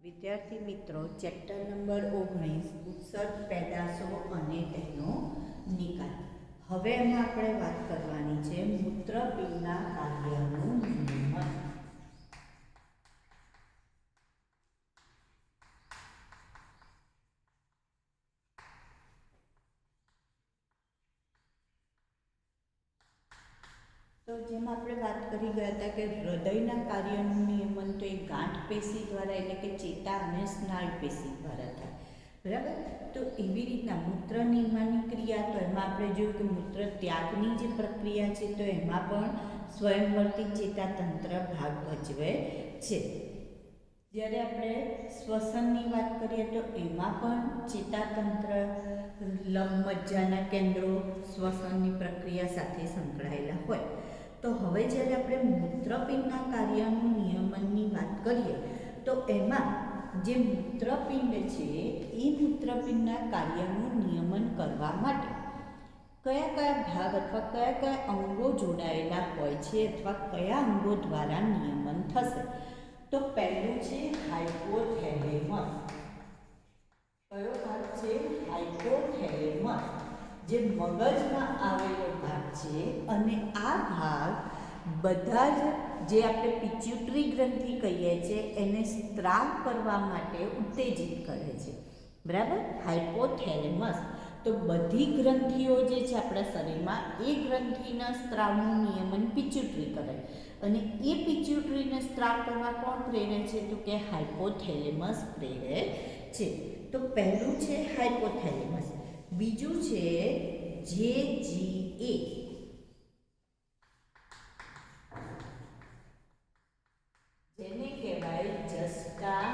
વિદ્યાર્થી મિત્રો, chapter number 19 ઉત્સર્ગ પેદાશો અને તેનો નિકાલ. હવે એમાં આપણે વાત કરવાની છે મૂત્રપિંડના કાર્યનું નિયમન. તો જેમ આપણે વાત કરી ગયા હતા કે હૃદયના કાર્યનું નિયમન તો એ ગાંઠ પેશી દ્વારા એટલે કે ચેતા અને સ્નાયુ પેશી દ્વારા થાય, બરાબર. તો એવી રીતના મૂત્ર નિર્માણની ક્રિયા, તો એમાં આપણે જોયું કે મૂત્ર ત્યાગની જે પ્રક્રિયા છે તો એમાં પણ સ્વયંવર્તી ચેતાતંત્ર ભાગ ભજવે છે. જ્યારે આપણે શ્વસનની વાત કરીએ તો એમાં પણ ચેતાતંત્ર લંબમજ્જાના કેન્દ્રો શ્વસનની પ્રક્રિયા સાથે સંકળાયેલા હોય. તો હવે જ્યારે આપણે મૂત્રપિંડના કાર્યનું નિયમનની વાત કરીએ તો એમાં જે મૂત્રપિંડ છે એ મૂત્રપિંડના કાર્યનું નિયમન કરવા માટે કયા કયા ભાગ અથવા કયા કયા અંગો જોડાયેલા હોય છે અથવા કયા અંગો દ્વારા નિયમન થશે. તો પહેલું છે હાઇપોથેલેમસ. કયો ભાગ છે? હાઇપોથેલેમસ, જે મગજમાં આવેલો ભાગ છે. અને આ ભાગ બધા જ જે આપણે પિચ્યુટરી ગ્રંથિ કહીએ છીએ એને સ્ત્રાવ કરવા માટે ઉત્તેજિત કરે છે, બરાબર. હાઇપોથેલેમસ તો બધી ગ્રંથિઓ જે છે આપણા શરીરમાં એ ગ્રંથિના સ્ત્રાવનું નિયમન પિચ્યુટરી કરે, અને એ પિચ્યુટરીને સ્ત્રાવ કરવા કોણ પ્રેરે છે? તો કે હાઇપોથેલેમસ પ્રેરે છે. તો પહેલું છે હાઇપોથેલેમસ. બીજું છે JGA. જેને કહેવાય જસ્ટા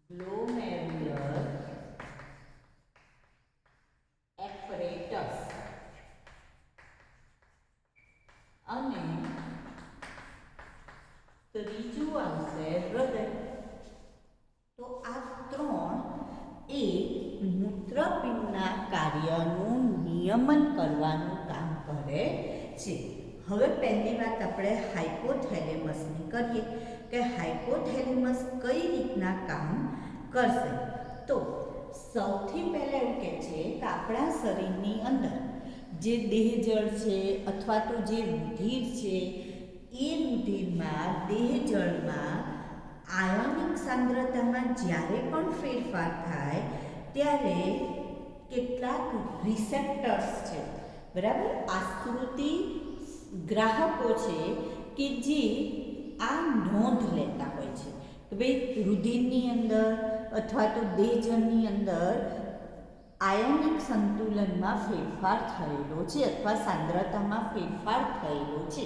ગ્લોમેરુલર એપરેટસ. અને ત્રીજું આવશે હૃદય. તો આ ત્રણ એ મૂત્રપિંડના કાર્યનું નિયમન કરવાનું કામ કરે છે. હવે પહેલી વાત આપણે હાઇપોથેલેમસની કરીએ કે હાઇપોથેલેમસ કઈ રીતના કામ કરશે. તો સૌથી પહેલાં એવું કહે છે કે આપણા શરીરની અંદર જે દેહજળ છે અથવા તો જે રુધિર છે એ રુધિરમાં દેહજળમાં આયોનિક સાંદ્રતામાં જ્યારે પણ ફેરફાર થાય ત્યારે કેટલાક રિસેપ્ટર્સ છે, બરાબર, આશ્રુતિ ગ્રાહકો છે કે જે આ નોંધ લેતા હોય છે કે ભાઈ રુધિરની અંદર અથવા તો દેહજળની અંદર આયોનિક સંતુલનમાં ફેરફાર થયેલો છે અથવા સાંદ્રતામાં ફેરફાર થયેલો છે.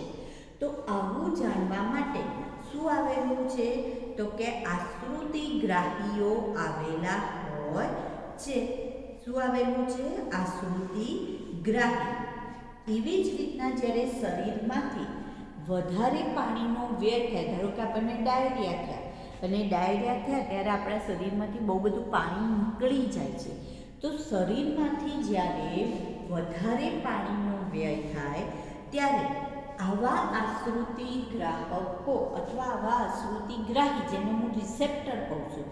તો આવું જાણવા માટે શું આવેલું છે? તો કે આશ્રુતિગ્રાહીઓ આવેલા હોય છે. શું આવેલું છે? આશ્રુતિગ્રાહી. એવી જ રીતના જ્યારે શરીરમાંથી વધારે પાણીનો વ્યય થાય, ધારો કે આપણને ડાયરિયા થયા, અને ડાયરિયા થયા ત્યારે આપણા શરીરમાંથી બહુ બધું પાણી નીકળી જાય છે. તો શરીરમાંથી જ્યારે વધારે પાણીનો વ્યય થાય ત્યારે આવા આશ્રુતિગ્રાહકો અથવા આવા આશ્રુતિગ્રાહી, જેને હું રિસેપ્ટર કહું છું,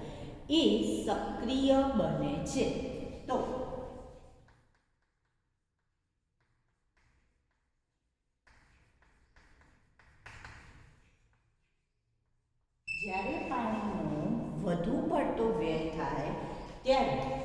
એ સક્રિય બને છે. તો જ્યારે પાણીનો વધુ પડતો વ્યય થાય ત્યારે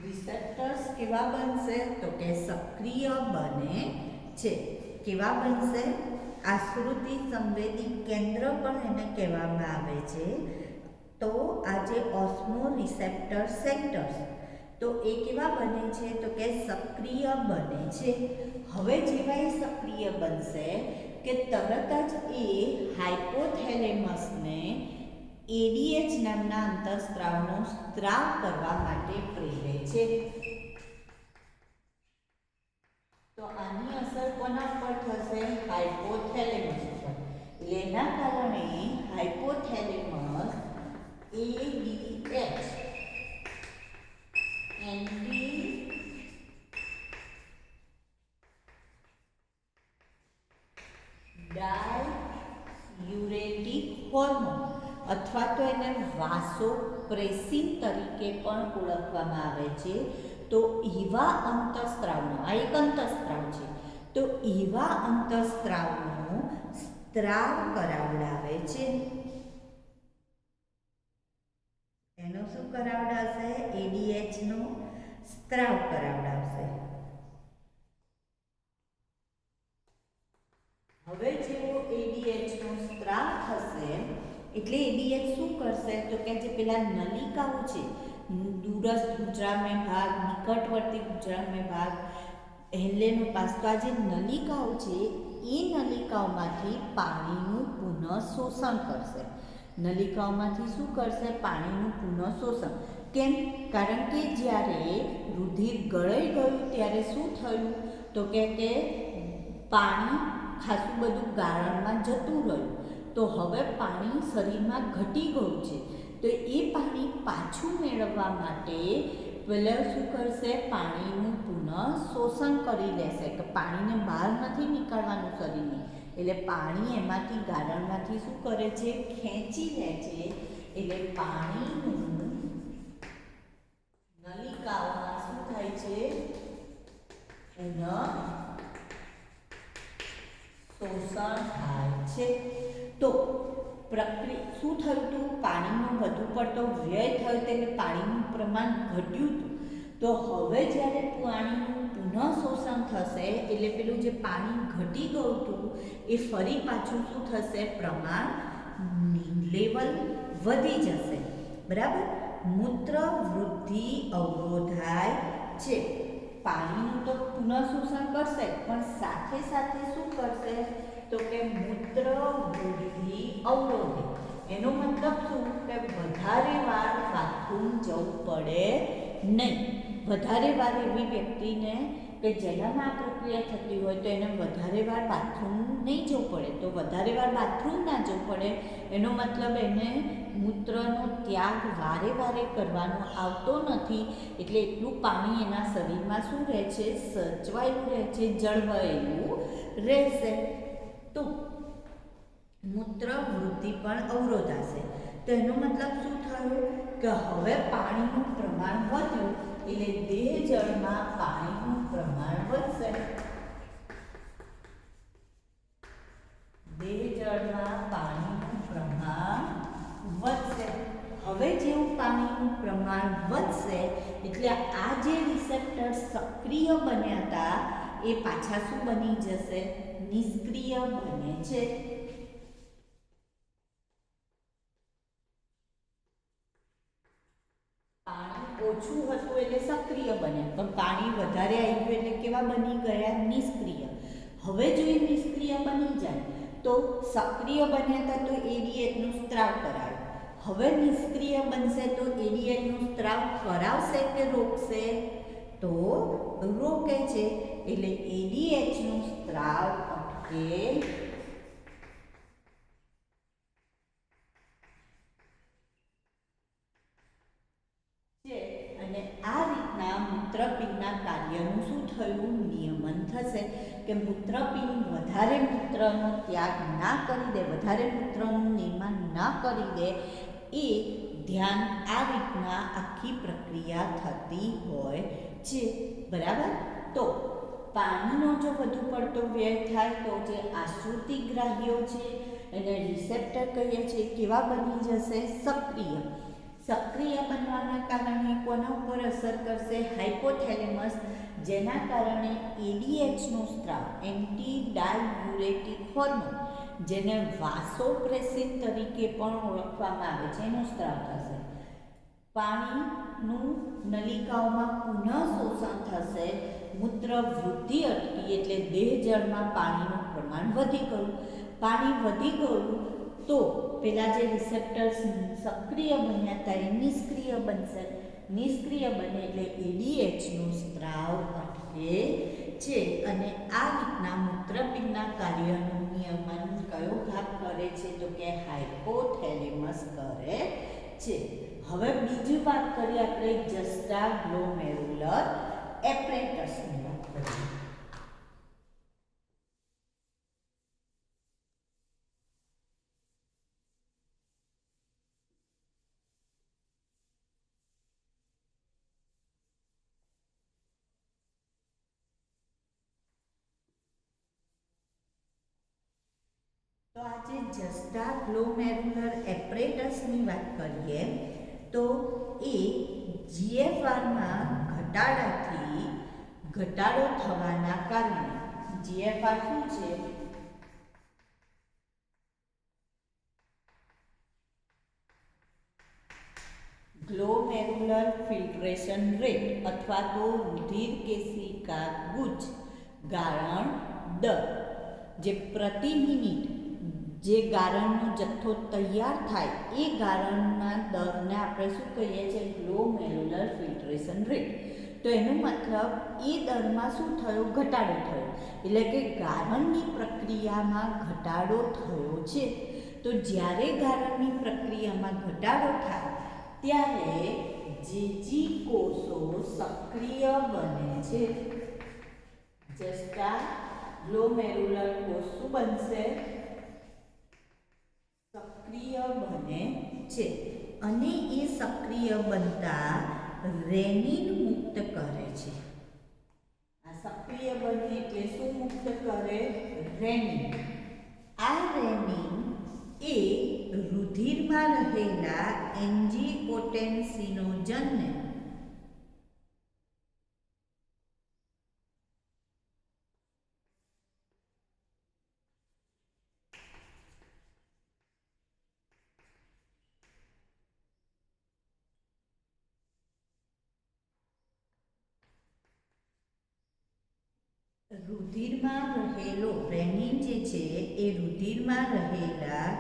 રિસેપ્ટર્સ કેવા બનશે? તો કે સક્રિય બને છે. કેવા બનશે? આશ્રુતિ સંવેદી કેન્દ્ર પણ એને કહેવામાં આવે છે. તો આ જે ઓસ્મો રિસેપ્ટર સેન્ટર્સ, તો એ કેવા બને છે? તો કે સક્રિય બને છે. હવે જેવા એ સક્રિય બનશે કે તરત જ એ હાઇપોથેલેમસને ADH નામના અંતઃસ્ત્રાવનો સ્ત્રાવ કરવા માટે પ્રેરે છે. તો આની અસર કોના પર થશે? હાઇપોથેલેમસ પર. એના કારણે હાઇપોથેલેમસ ADH એને વાસોપ્રેસિન તરીકે પણ ઓળખવામાં આવે છે. તો એવા અંતઃસ્ત્રાવનો, આ એક અંતઃસ્ત્રાવ છે, તો એવા અંતઃસ્ત્રાવનો સ્ત્રાવ કરાવડાવે છે. એનો શું કરાવડાવશે? ADH નો સ્ત્રાવ કરાવડાવશે. હવે જેવો ADH નો સ્ત્રાવ થશે એટલે ADH શું કરશે? તો કે જે પેલા નલિકાઓ છે, दूरस्थ गुजरा में भाग, निकटवर्ती गुजरा में भाग, હેલેનો પાસ, તો આ જે નલિકાઓ છે એ નલિકાઓમાંથી પાણીનું પુનઃ શોષણ કરશે. નલિકાઓમાંથી શું કરશે? પાણીનું પુનઃ શોષણ. કેમ? કારણ કે જ્યારે રુધિર ગળાઈ ગયું ત્યારે શું થયું? તો કે પાણી ખાસું બધું ગાળણમાં જતું રહ્યું. તો હવે પાણી શરીરમાં ઘટી ગયું છે, તો એ પાણી પાછું મેળવવા માટે પહેલાં શું કરશે? પાણીનું પુનઃ શોષણ કરી લેશે, કે પાણીને બહાર નથી નીકળવાનું શરીરને, એટલે પાણી એમાંથી ગાળણમાંથી શું કરે છે? ખેંચી લે છે. એટલે પાણીનું નલિકાઓમાં શું થાય છે? પુનઃ શોષણ થાય છે. તો શું થયું હતું? પાણીનો વધુ પડતો વ્યય થયો એટલે પાણીનું પ્રમાણ ઘટ્યું હતું. તો હવે જ્યારે પાણીનું પુનઃ શોષણ થશે એટલે પેલું જે પાણી ઘટી ગયું હતું એ ફરી પાછું શું થશે? પ્રમાણ લેવલ વધી જશે. બરાબર? મૂત્ર વૃદ્ધિ અવરોધાય છે. પાણીનું તો પુનઃ શોષણ કરશે, પણ સાથે સાથે શું કરશે? તો કે મૂત્ર વૃદ્ધિ અવરોધે. એનો મતલબ શું? કે વધારે વાર બાથરૂમ જવું પડે નહીં. વધારે વાર એવી વ્યક્તિને કે જેનામાં આ પ્રક્રિયા થતી હોય તો એને વધારે વાર બાથરૂમ નહીં જવું પડે. તો વધારે વાર બાથરૂમ ના જવું પડે એનો મતલબ એને મૂત્રનો ત્યાગ વારે વારે કરવાનો આવતો નથી. એટલે એટલું પાણી એના શરીરમાં શું રહે છે? સચવાયેલું રહે છે, જળવાયેલું રહેશે. તો મૂત્ર વૃદ્ધિ પણ અવરોધાશે. તો એનો મતલબ શું થયો? કે હવે પાણીનું પ્રમાણ વધ્યું એટલે દેહ જળમાં પાણીનું પ્રમાણ વધશે. દેહ જળમાં પાણીનું પ્રમાણ વધશે. હવે જેવું પાણીનું પ્રમાણ વધશે એટલે આ જે રિસેપ્ટર સક્રિય બન્યા હતા એ પાછા શું બની જશે? નિષ્ક્રિય બને છે. પાણી ઓછું હતું એટલે સક્રિય બન્યા, પણ પાણી વધારે આવી ગયું એટલે કેવા બની ગયા? નિષ્ક્રિય. હવે જો એ નિષ્ક્રિય બની જાય તો સક્રિય બન્યા હતા તો ADH નું સ્ત્રાવ કરાવે. હવે નિષ્ક્રિય બનશે તો ADH નું સ્ત્રાવ કરાવશે કે રોકશે? તો રોકે છે. એટલે ADH નું સ્ત્રાવ અટકે છે. અને આ રીતના મૂત્રપિંડના કાર્યનું શું થયું? નિયમન થશે. કે મૂત્રપિંડ વધારે મૂત્રનો ત્યાગ ના કરી દે, વધારે મૂત્રનું નિર્માણ ના કરી દે, એ ધ્યાન આ રીતના આખી પ્રક્રિયા થતી હોય છે. બરાબર? તો પાણીનો જો વધુ પડતો વ્યય થાય તો જે આશ્રુતિગ્રાહીઓ છે એને રિસેપ્ટર કહીએ છીએ, કેવા બની જશે? સક્રિય. સક્રિય બનવાના કારણે કોના ઉપર અસર કરશે? હાઇપોથેલેમસ, જેના કારણે ADH નો સ્ત્રાવ, એન્ટી ડાયયુરેટિક હોર્મોન, જેને વાસોપ્રેસિન તરીકે પણ ઓળખવામાં આવે છે, એનો સ્ત્રાવ થશે. પાણીનું નલિકાઓમાં પુનઃ શોષણ થશે. મૂત્ર વૃદ્ધિ અટકી એટલે દેહ જળમાં પાણીનું પ્રમાણ વધી ગયું. પાણી વધી ગયું તો પેલા જે રિસેપ્ટર્સ સક્રિય બન્યા હતા એ નિષ્ક્રિય બનશે. નિષ્ક્રિય બને એટલે ADH નું સ્ત્રાવ અટકે છે. અને આ રીતના મૂત્રપિંડના કાર્યનું નિયમન કયો ભાગ કરે છે? તો કે હાઇપોથેલેમસ કરે છે. હવે બીજી વાત કરીએ આપણે જસ્ટાગ્લોમેરુલર એપરેટસની વાત કરીએ. તો આજે જસ્ટા ગ્લોમેરુલર એપરેટસની વાત કરીએ તો એ જીએફઆરમાં ઘટાડો થવાના કારણે જીએફઆર શું છે? ગ્લોમેરુલર ફિલ્ટ્રેશન રેટ અથવા તો રુધિર કેશિકા ગુચ્છ ગાળણ દર, જે પ્રતિ મિનિટ જે ગાળણનો જથ્થો તૈયાર થાય એ ગાળણના દરને આપણે શું કહીએ છીએ? ગ્લોમેરુલર ફિલ્ટ્રેશન રેટ. તો એનો મતલબ એ દરમાં શું થયો? ઘટાડો થયો. એટલે કે ગાળણની પ્રક્રિયામાં ઘટાડો થયો છે. તો જ્યારે ગાળણની પ્રક્રિયામાં ઘટાડો થાય ત્યારે જીજી કોષો સક્રિય બને છે. જસ્ટા ગ્લોમેરુલર કોષ શું બનશે? સક્રિય બને છે. અને એ સક્રિય બનતા રેનિન મુક્ત કરે છે. આ સક્રિય બને એટલે શું મુક્ત કરે? રેનિન. આ રેનિન એ રુધિરમાં રહેલા એન્જીઓટેન્સિનોજનને રુધિરમાં રહેલો રેનિન જે છે એ રુધિરમાં રહેલા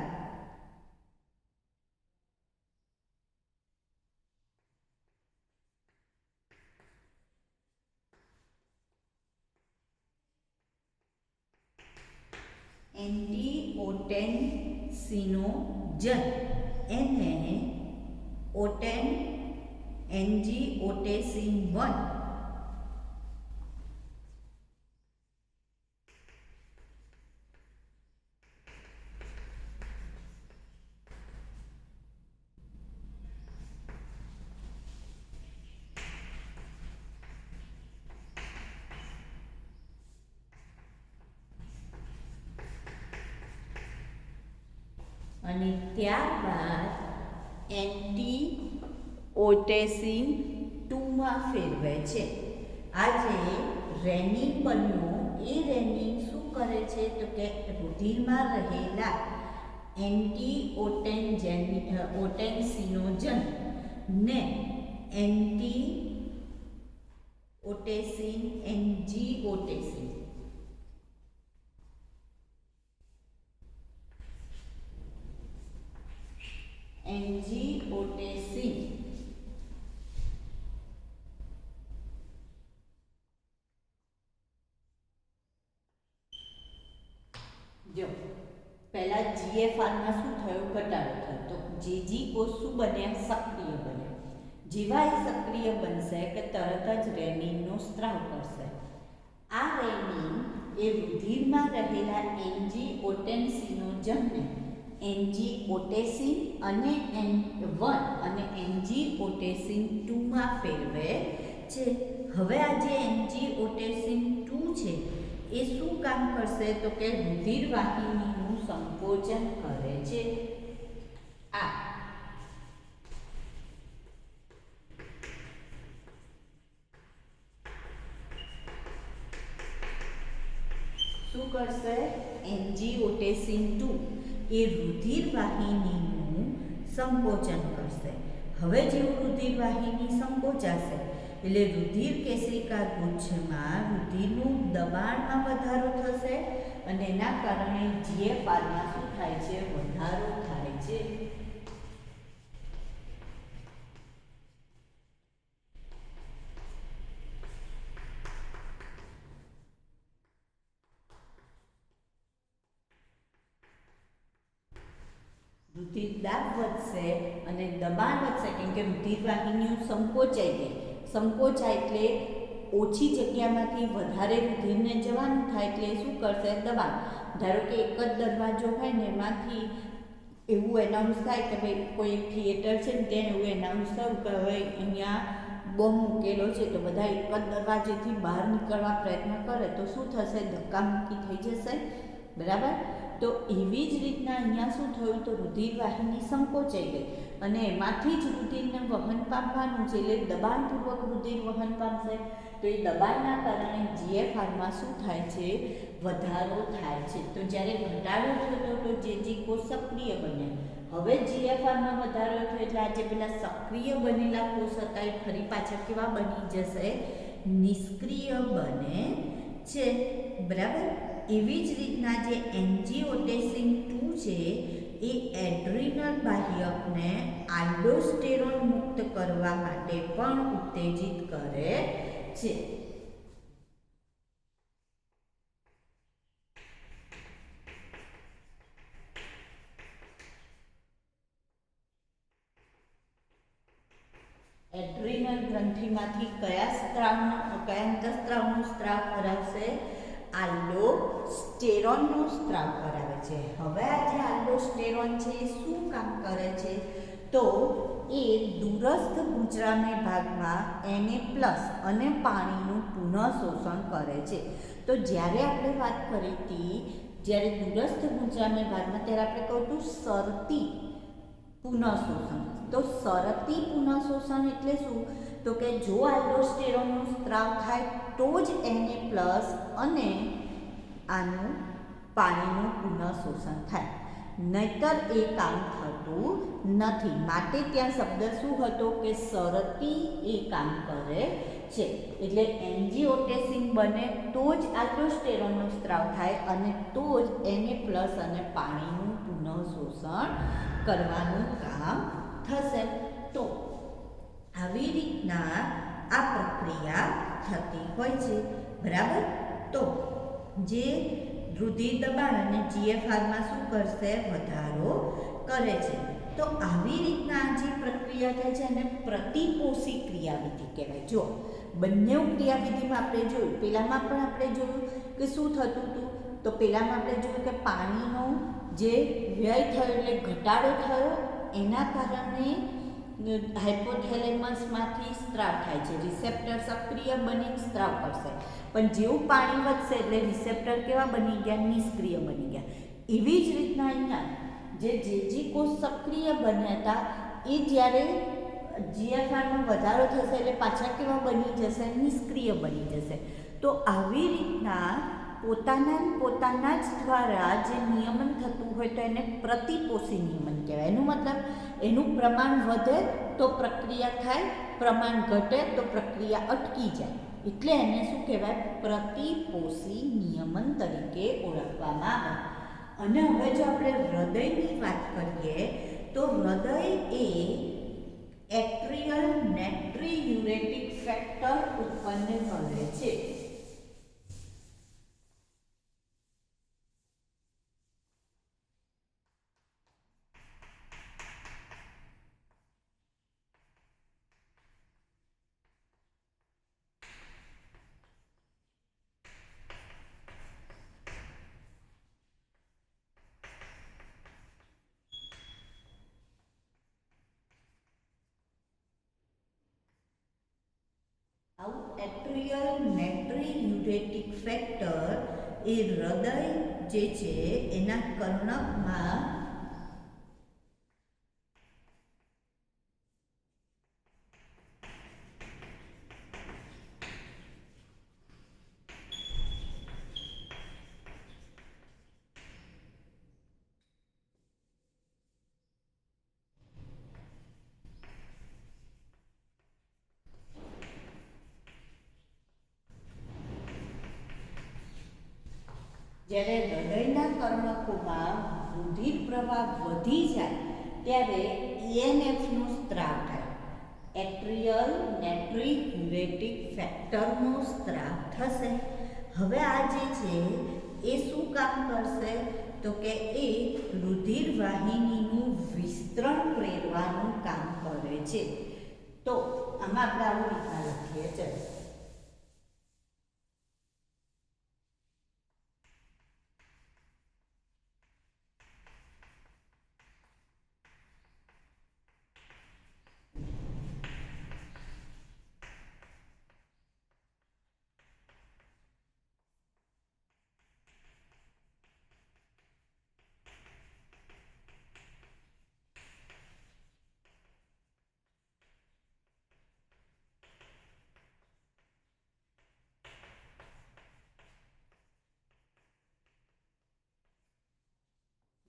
એન્ટીઓટેન્સિનોજન એને એન્જીઓટેન્સિન 1 અને ત્યારબાદ એન્ટીઓટેન્સિન 2 માં ફેરવે છે. આ જે રેનિન બન્યો એ રેનિન શું કરે છે? તો કે રુધિરમાં રહેલા એન્ટીઓટેન્સિનોજન ને એન્જીઓટેન્સિન જો પહેલા જીએફઆરમાં શું થયો? ઘટાડો થયો. તો જીજી કોષ શું બન્યા? સક્રિય બન્યા. જેવા એ સક્રિય બનશે કે તરત જ રેનિનનો સ્ત્રાવ કરશે. આ રેનિન એ રુધિરમાં રહેલા એન્જીઓટેન્સિનોજનને એન્જીઓટેન્સિન અને N1 અને એન્જીઓટેન્સિન 2 માં ફેરવે છે. હવે આ જે એન્જીઓટેન્સિન 2 છે એ શું કામ કરશે? તો કે રુધિર વાહિનીનું સંકોચન કરે છે. આ શું કરશે? એન્જીઓટેન્સિન 2 એ રુધિર વાહિનીનું સંકોચન કરશે. હવે જેવું રુધિર વાહિની સંકોચાશે એટલે રુધિર કેશિકા ગુચ્છમાં રુધિરનું દબાણમાં વધારો થશે અને એના કારણે જીએફઆરમાં શું થાય છે? વધારો થાય છે. રુધિર દાબ વધશે અને દબાણ વધશે, કેમ કે રુધિર વાહિનીઓ સંકોચાય એટલે ઓછી જગ્યામાંથી વધારે રુધિરને જવાનું થાય એટલે શું કરશે? દબાણ. ધારો કે એક જ દરવાજો હોય ને એમાંથી એવું એનાઉન્સ થાય કે ભાઈ કોઈ થિયેટર છે ને ત્યાં એવું એનાઉન્સ થયું કે હવે અહીંયા બોમ્બ મૂકેલો છે, તો બધા એક જ દરવાજેથી બહાર નીકળવા પ્રયત્ન કરે તો શું થશે? ધક્કામુક્કી થઈ જશે. બરાબર. તો તો એવી જ રીતના અહીંયા શું થયું, તો રુધિરવાહિની સંકોચાઈ ગઈ અને એમાંથી જ રુધિરને વહન પામવાનું છે, એટલે દબાણપૂર્વક રુધિર વહન પામશે. તો એ દબાણના કારણે જીએફઆરમાં શું થાય છે, વધારો થાય છે. તો જ્યારે ઘટાડો થયો તો જે કોષ સક્રિય બન્યા. હવે જીએફઆરમાં વધારો થયો એટલે આજે પેલા સક્રિય બનેલા કોષ હતા એ ફરી પાછા કેવા બની જશે, નિષ્ક્રિય બને છે. બરાબર. એવી જ રીતના જે એન્જીઓટેન્સિન 2 છે એ એડ્રિનલ બાહ્યકને આલ્ડોસ્ટેરોન મુક્ત કરવા માટે પણ ઉત્તેજિત કરે છે. એડ્રિનલ ગ્રંથિમાંથી કયા અંતઃસ્ત્રાવનો સ્ત્રાવ કરાવશે, આલ્ડોસ્ટેરોનનો સ્ત્રાવ કરાવે છે. હવે આ જે આલ્ડોસ્ટેરોન છે એ શું કામ કરે છે, તો એ દૂરસ્થ ગુંજરામય ભાગમાં Na+ અને પાણીનું પુનઃશોષણ કરે છે. તો જ્યારે આપણે વાત કરી હતી, જ્યારે દૂરસ્થ ગુંજરામય ભાગમાં, ત્યારે આપણે કહ્યું હતું શરતી પુનઃશોષણ. તો શરતી પુનઃશોષણ એટલે શું, તો કે જો આલ્ડોસ્ટેરોનનો સ્ત્રાવ થાય તો જ Na+ અને આનું પાણીનું પુનઃશોષણ થાય, નહીતર એ કામ થતું નથી. માટે ત્યાં શબ્દ શું હતો કે શરતી એ કામ કરે છે. એટલે એન્જીઓટેન્સિન બને તો જ આલ્ડોસ્ટેરોનનો સ્ત્રાવ થાય અને તો જ Na+ અને પાણીનું પુનઃશોષણ કરવાનું કામ થશે. તો આવી રીતના આ પ્રક્રિયા થતી હોય છે. બરાબર. તો જે રુધિર દબાણ અને જીએફઆરમાં શું કરશે, વધારો કરે છે. તો આવી રીતના જે પ્રક્રિયા થાય છે એને પ્રતિપોષી ક્રિયાવિધિ કહેવાય. જો બંને ક્રિયાવિધિમાં આપણે જોયું, પહેલામાં પણ આપણે જોયું કે શું થતું હતું, તો પહેલામાં આપણે જોયું કે પાણીનો જે વ્યય થયો એટલે ઘટાડો થયો, એના કારણે હાઇપોથેલેમસમાંથી સ્ત્રાવ થાય છે. રિસેપ્ટર સક્રિય બની સ્ત્રાવ કરશે, પણ જેવું પાણી વધશે એટલે રિસેપ્ટર કેવા બની ગયા, નિષ્ક્રિય બની ગયા. એવી જ રીતના અહીંયા જે કોષ સક્રિય બન્યા હતા એ જ્યારે જીએફઆરમાં વધારો થશે એટલે પાછા કેવા બની જશે, નિષ્ક્રિય બની જશે. તો આવી રીતના પોતાના જ દ્વારા જે નિયમન થતું હોય તો એને પ્રતિપોષી નિયમન કહેવાય. એનું મતલબ એનું પ્રમાણ વધે તો પ્રક્રિયા થાય, પ્રમાણ ઘટે તો પ્રક્રિયા અટકી જાય. એટલે એને શું કહેવાય, પ્રતિપોષી નિયમન તરીકે ઓળખવામાં આવે. અને હવે જો આપણે હૃદયની વાત કરીએ તો હૃદય એ એટ્રિયલ નાટ્રિયુરેટિક ફેક્ટર ઉત્પન્ન કરે છે. આવું એટ્રિયલ નાટ્રિયુરેટિક ફેક્ટર એ હૃદય જે છે એના કર્ણકમાં જ્યારે હૃદયના કર્ણકોમાં રુધિર પ્રવાહ વધી જાય ત્યારે ENFનો સ્ત્રાવ થાય, એટ્રિયલ નાટ્રિયુરેટિક ફેક્ટરનો સ્ત્રાવ થશે. હવે આ જે છે એ શું કામ કરશે, તો કે એ રુધિર વાહિનીનું વિસ્તરણ પ્રેરવાનું કામ કરે છે. તો આમાં આપણે આવું રીતના લખીએ. ચલો,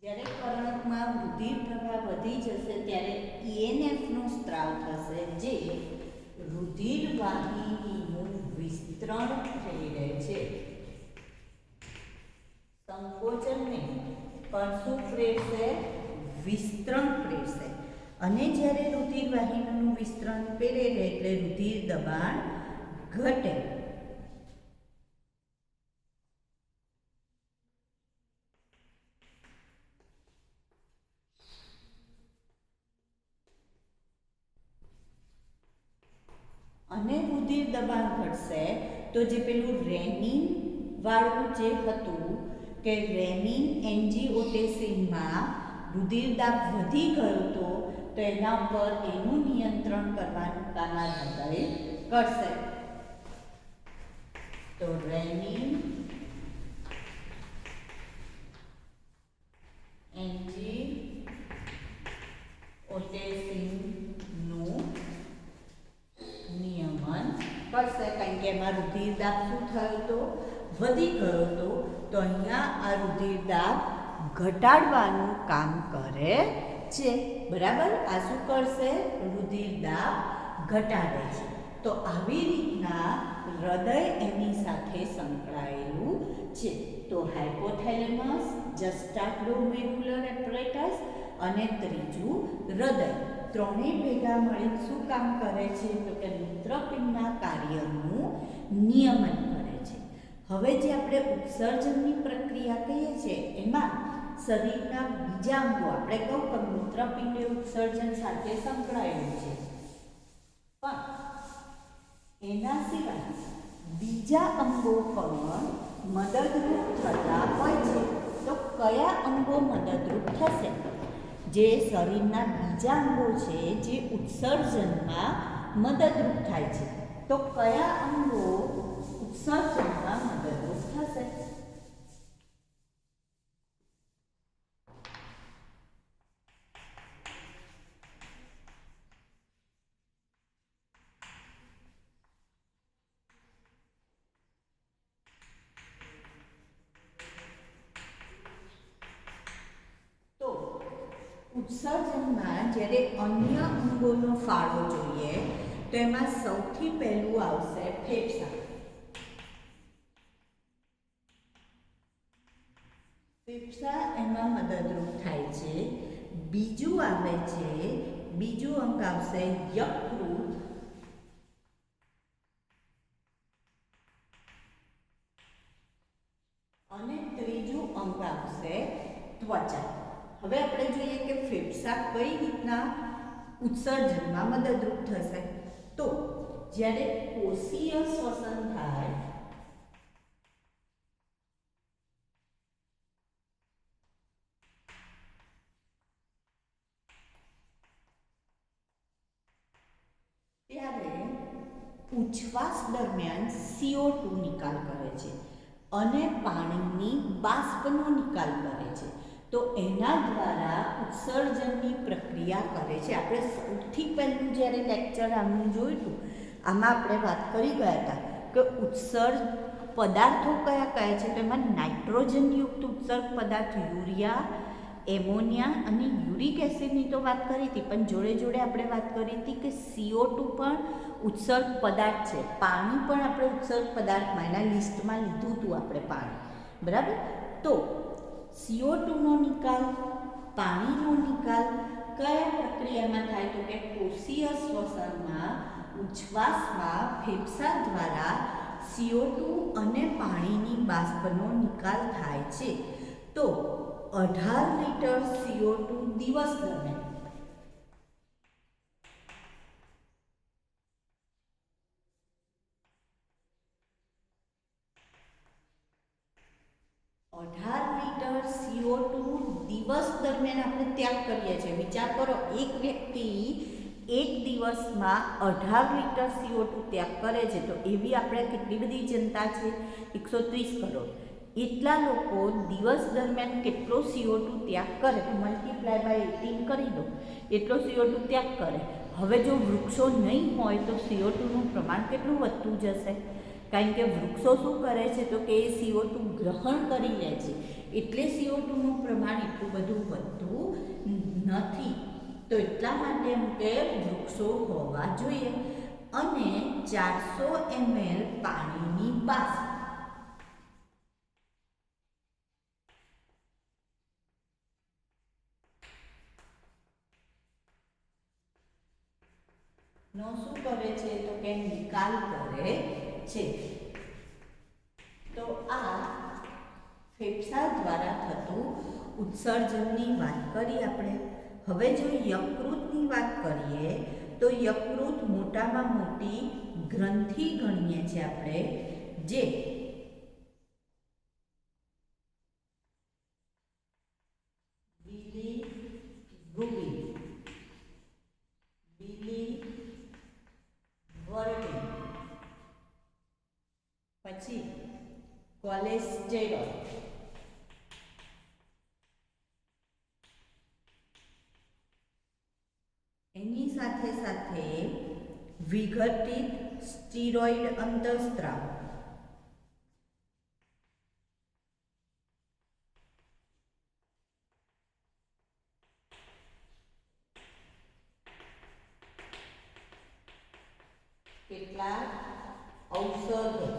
જ્યારે કર્ણકમાં રુધિર પ્રવાહ વધી જશે ત્યારે ENFનો સ્ત્રાવ થશે, જે રુધિર વાહિનીનું વિસ્તરણ પ્રેરે છે. સંકોચન નહીં, પણ શું પ્રેરશે? વિસ્તરણ પ્રેરશે. અને જ્યારે રુધિર વાહિનીનું વિસ્તરણ પ્રેરે એટલે રુધિર દબાણ ઘટે. અને રુધિર દબાણ ઘટશે તો જે પેલું રેનિન વાળું જે હતું કે રેનિન એન્જીઓટેન્સિનમાં રુધિર દાબ વધી ગયો તો એના પર એનું નિયંત્રણ કરવાનું કામ આ હૃદય કરશે. તો રેનિન એન્જીઓટેન્સિનનું નિયમન કરશે, કારણ કે એમાં રુધિર દાબ શું થયો તો? વધી ગયો તો અહીંયા આ રુધિર દાબ ઘટાડવાનું કામ કરે છે. બરાબર, આ શું કરશે? રુધિર દાબ ઘટાડે છે. તો આવી રીતના હૃદય એની સાથે સંકળાયેલું છે. તો હાઇપોથેલેમસ, જસ્ટાગ્લોમેરુલર એપરેટસ અને ત્રીજું હૃદય, ત્રણેય ભેગા મળીને શું કામ કરે છે? તો કે મૂત્રપિંડના કાર્યનું નિયમન કરે છે. હવે જે આપણે ઉત્સર્જનની પ્રક્રિયા કહીએ છીએ એમાં શરીરના બીજા અંગો, આપણે કહું કે મૂત્રપિંડ ઉત્સર્જન સાથે સંકળાયેલું છે, પણ એના સિવાય બીજા અંગો પણ મદદરૂપ થતા હોય છે. તો કયા અંગો મદદરૂપ થશે? જે શરીરના બીજા અંગો છે જે ઉત્સર્જનમાં મદદરૂપ થાય છે, તો કયા અંગો ઉત્સર્જનમાં મદદરૂપ થશે? ઉત્સર્જનમાં જ્યારે અન્ય અંગોનો ફાળો જોઈએ તો એમાં સૌથી પહેલું આવશે ફેફસા. ફેફસા એમાં મદદરૂપ થાય છે. બીજું આવે છે, બીજું અંગ આવશે યકૃત. અને ત્રીજું અંગ આવશે ત્વચા. હવે આપણે જોઈએ કે ફેફસા કઈ રીતના ઉત્સર્જનમાં મદદરૂપ થશે. તો જ્યારે કોષીય શ્વસન થાય ત્યારે ઉચ્છ્વાસ દરમિયાન CO2 નિકાલ કરે છે અને પાણીની બાષ્પનો નિકાલ કરે છે. તો એના દ્વારા ઉત્સર્જનની પ્રક્રિયા કરે છે. આપણે સૌથી પહેલું જ્યારે લેક્ચર આનું જોયું હતું આમાં આપણે વાત કરી ગયા હતા કે ઉત્સર્ગ પદાર્થો કયા કયા છે. તો એમાં નાઇટ્રોજનયુક્ત ઉત્સર્ગ પદાર્થ યુરિયા, એમોનિયા અને યુરિક એસિડની તો વાત કરી હતી, પણ જોડે જોડે આપણે વાત કરી હતી કે CO2 પણ ઉત્સર્ગ પદાર્થ છે. પાણી પણ આપણે ઉત્સર્ગ પદાર્થમાં એના લિસ્ટમાં લીધું હતું આપણે પાણી. બરાબર, તો CO2નો નિકાલ, પાણીનો નિકાલ કયા પ્રક્રિયામાં થાય? તો કે કોષીય શ્વસનમાં, ઉચ્છ્વાસમાં ફેફસા દ્વારા CO2 અને પાણીની બાષ્પનો નિકાલ થાય છે. તો 18 લીટર CO2 દિવસ દરમિયાન 18 લીટર CO2 દિવસ દરમિયાન આપણે ત્યાગ કરીએ છીએ. વિચાર કરો, એક વ્યક્તિ એક દિવસમાં 18 લીટર CO2 ત્યાગ કરે છે. તો એવી આપણે કેટલી બધી જનતા છે? 130 કરોડ. એટલા લોકો દિવસ દરમિયાન કેટલો CO2 ત્યાગ કરે તો મલ્ટીપ્લાય બાય 18 કરી દો, એટલો CO2 ત્યાગ કરે. હવે જો વૃક્ષો નહીં હોય તો CO2નું પ્રમાણ કેટલું વધતું જશે? કારણ કે વૃક્ષો શું કરે છે તો કે એ CO2 ગ્રહણ કરી લે છે, એટલે CO2 નું પ્રમાણ એટલું બધું વધતું નથી. તો એટલા માટે એમ કે વૃક્ષો હોવા જોઈએ. અને 400 ml પાણીની બાષ્પ નો શું કરે છે તો કે નિકાલ કરે છે. તો આ ફેફસા દ્વારા થતું ઉત્સર્જનની વાત કરી આપણે. હવે જો યકૃતની વાત કરીએ તો યકૃત મોટામાં મોટી ગ્રંથિ ગણીએ છીએ આપણે, જે પછી કોલેસ્ટેરોલ, એની સાથે સાથે વિઘટિત સ્ટીરોઇડ અંતઃસ્ત્રાવ, કેટલાક ઔષધો,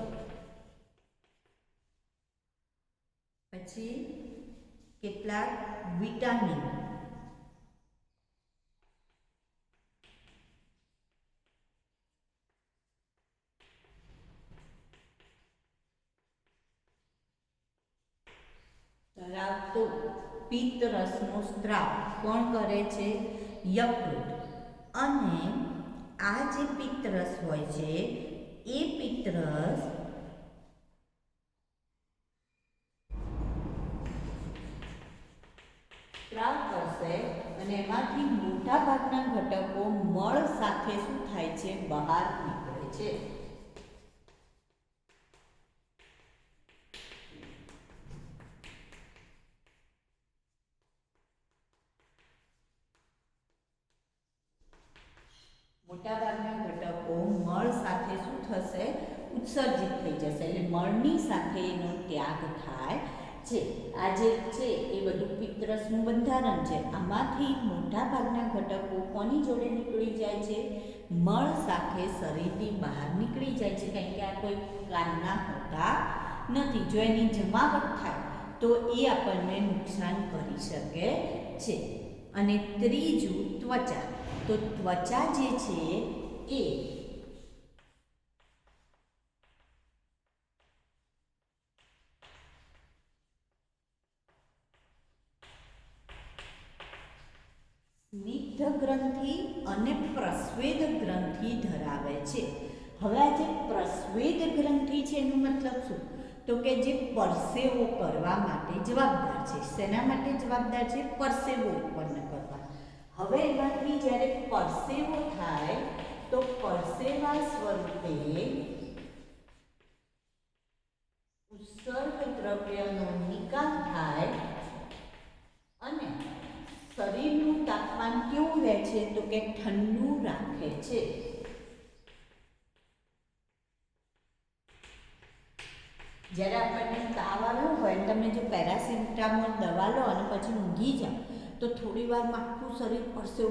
પછી કેટલાક વિટામિન, ધરાવતો પિત્ત રસનો સ્ત્રાવ કોણ કરે છે? યકૃત. અને આ જે પિત્તરસ હોય છે એ પિત્તરસ સ્ત્રાવ કરશે અને એમાંથી મોટા ભાગના ઘટકો મળ સાથે શું થાય છે? બહાર નીકળે છે. મોટાભાગના ઘટકો મળ સાથે શું થશે? ઉત્સર્જિત થઈ જશે. એટલે મળની સાથે એનો ત્યાગ થાય છે. આ જે છે એ બધું પિત્તરસનું બંધારણ છે. આમાંથી મોટાભાગના ઘટકો કોની જોડે નીકળી જાય છે? મળ સાથે શરીરની બહાર નીકળી જાય છે. કારણ કે આ કોઈ કામના હોતા નથી. જો એની જમાવટ થાય તો એ આપણને નુકસાન કરી શકે છે. અને ત્રીજું ત્વચા. તો ત્વચા જે છે એ સ્નિગ્ધ ગ્રંથિ અને પ્રસ્વેદ ગ્રંથિ ધરાવે છે. હવે આ જે પ્રસ્વેદ ગ્રંથિ છે એનો મતલબ શું? તો કે જે પરસેવો કરવા માટે જવાબદાર છે. શેના માટે જવાબદાર છે? પરસેવો ઉત્પન્ન કરવા. હવે એમાંથી જ્યારે પરસેવો થાય તો પરસેવા સ્વરૂપે ઉત્સર્ગ દ્રવ્યનો નિકાલ થાય અને શરીરનું તાપમાન કેવું રહે છે? તો કે ઠંડુ રાખે છે. જ્યારે આપણને તાવ આવ્યો હોય, તમે જો પેરાસિટામોલ દવા લો અને પછી ઊંઘી જાઓ તો થોડી વારમાં આખું શરીર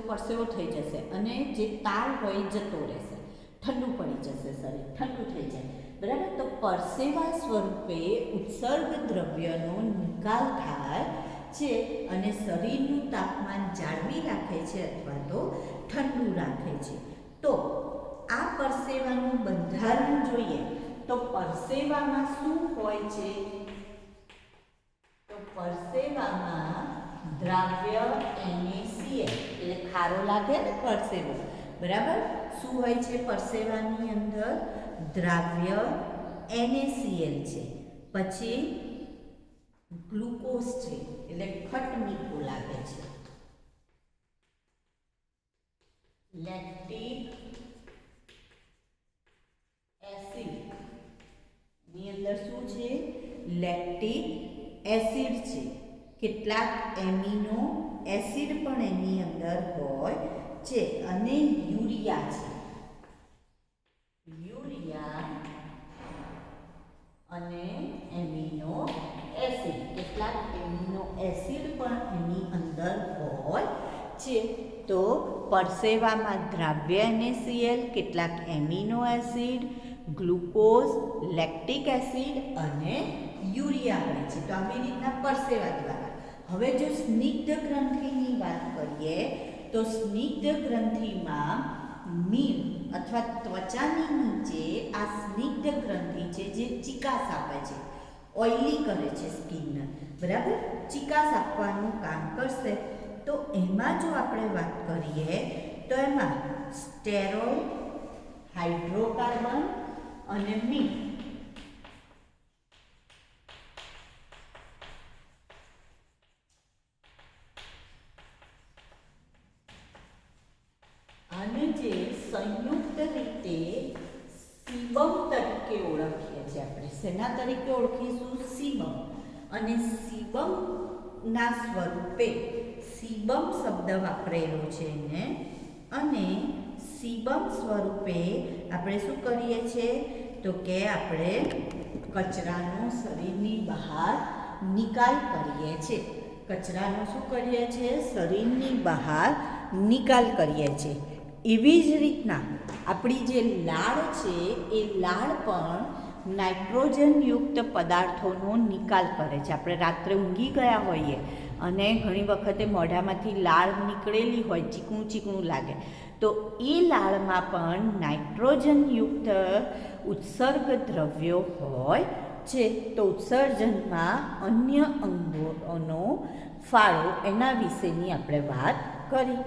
પરસેવો થઈ જશે અને જે તાવ હોય જતો રહેશે, ઠંડુ પડી જશે, શરીર ઠંડુ થઈ જાય. બરાબર? તો પરસેવા સ્વરૂપે ઉત્સર્ગ દ્રવ્યનો નિકાલ થાય છે અને શરીરનું તાપમાન જાળવી રાખે છે અથવા તો ઠંડુ રાખે છે. તો આ પરસેવાનું બંધારણ જોઈએ તો પરસેવામાં શું હોય છે? તો પરસેવામાં દ્રાવ્ય NaCl, એટલે ખારો લાગે ને પરસેવો. બરાબર? શું હોય છે પરસેવાની અંદર? દ્રાવ્ય NaCl છે. પછી ગ્લુકોઝ છે, એટલે ખટ મીઠું લાગે છે. લેક્ટિક એસિડ ની અંદર શું છે? લેક્ટિક એસિડ છે. કેટલાક એમિનો એસિડ પણ એની અંદર હોય છે. અને યુરિયા છે. યુરિયા અને એમિનો એસિડ કેટલાક પરસેવામાં દ્રાવ્ય NaCl, કેટલાક amino acid, glucose, lactic acid અને યુરિયા મળે છે. તો આવી રીતના પરસેવા દ્વારા. હવે જો સ્નિગ્ધ ગ્રંથિની વાત કરીએ તો સ્નિગ્ધ ગ્રંથિમાં મીણ અથવા ત્વચાની નીચે આ સ્નિગ્ધ ગ્રંથિ છે જે ચિકાસ આપે છે, ઓઇલી કરે છે સ્કિનને, બરાબર, ચિકાસ આપવાનું કામ કરશે. તો એમાં જો આપણે વાત કરીએ તો એમાં સ્ટેરોલ, હાઇડ્રોકાર્બન અને મીણ આને જે સંયુક્ત રીતે સીબમ તરીકે ઓળખીએ છીએ આપણે. શેના તરીકે ઓળખીશું? સીબમ. અને સીબમના સ્વરૂપે સીબમ શબ્દ વાપરેલો છે એને, અને સીબમ સ્વરૂપે આપણે શું કરીએ છીએ તો કે આપણે કચરાનો શરીરની બહાર નિકાલ કરીએ છીએ. કચરાનો શું કરીએ છીએ? શરીરની બહાર નિકાલ કરીએ છીએ. એવી જ રીતના આપણી જે લાળ છે એ લાળ પણ નાઇટ્રોજનયુક્ત પદાર્થોનો નિકાલ કરે છે. આપણે રાત્રે ઊંઘી ગયા હોઈએ અને ઘણી વખતે મોઢામાંથી લાળ નીકળેલી હોય, ચીકણું ચીકણું લાગે, તો એ લાળમાં પણ નાઇટ્રોજનયુક્ત ઉત્સર્ગ દ્રવ્યો હોય છે. તો ઉત્સર્જનમાં અન્ય અંગોનો ફાળો, એના વિશેની આપણે વાત કરી.